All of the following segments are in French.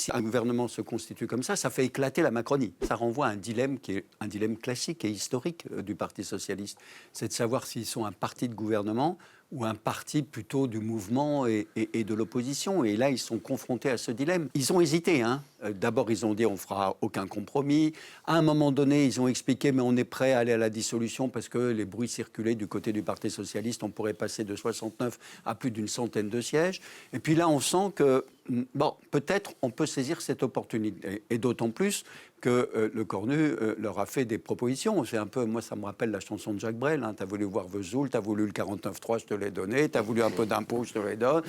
si un gouvernement se constitue comme ça fait éclater la Macronie. Ça renvoie à un dilemme qui est un dilemme classique et historique du Parti socialiste. C'est de savoir s'ils sont un parti de gouvernement ou un parti plutôt du mouvement et de l'opposition. Et là, ils sont confrontés à ce dilemme. Ils ont hésité. D'abord, ils ont dit on ne fera aucun compromis. À un moment donné, ils ont expliqué mais on est prêt à aller à la dissolution parce que les bruits circulaient du côté du Parti socialiste. On pourrait passer de 69 à plus d'une centaine de sièges. Et puis là, on sent que peut-être on peut saisir cette opportunité. Et d'autant plus que le Cornu leur a fait des propositions. C'est un peu, moi, ça me rappelle la chanson de Jacques Brel. Tu as voulu voir Vesoul, tu as voulu le 49.3, je te l'ai donné. Tu as voulu un peu d'impôt, je te l'ai donné.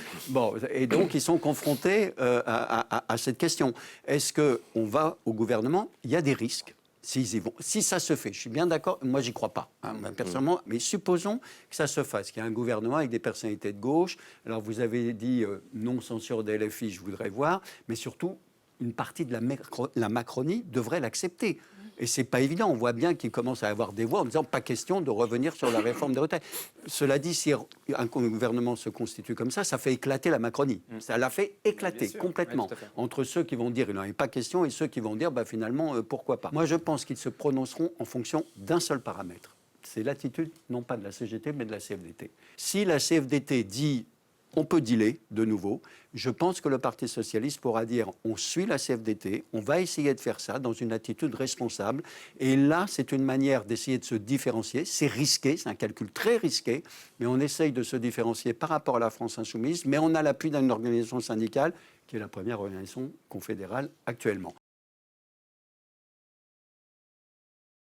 Et donc, ils sont confrontés à cette question. Est-ce qu'on va au gouvernement? Il y a des risques. S'ils y vont. Si ça se fait, je suis bien d'accord, moi j'y crois pas, personnellement, mais supposons que ça se fasse, qu'il y a un gouvernement avec des personnalités de gauche. Alors vous avez dit non censure des LFI, je voudrais voir, mais surtout une partie de la Macronie devrait l'accepter. Et c'est pas évident, on voit bien qu'il commence à avoir des voix en disant pas question de revenir sur la réforme des retraites. Cela dit, si un gouvernement se constitue comme ça fait éclater la Macronie. Ça l'a fait éclater complètement. Oui, entre ceux qui vont dire il n'en est pas question et ceux qui vont dire finalement pourquoi pas. Moi je pense qu'ils se prononceront en fonction d'un seul paramètre. C'est l'attitude non pas de la CGT mais de la CFDT. Si la CFDT dit on peut dealer de nouveau. Je pense que le Parti socialiste pourra dire on suit la CFDT, on va essayer de faire ça dans une attitude responsable. Et là, c'est une manière d'essayer de se différencier. C'est risqué, c'est un calcul très risqué, mais on essaye de se différencier par rapport à la France insoumise. Mais on a l'appui d'une organisation syndicale qui est la première organisation confédérale actuellement.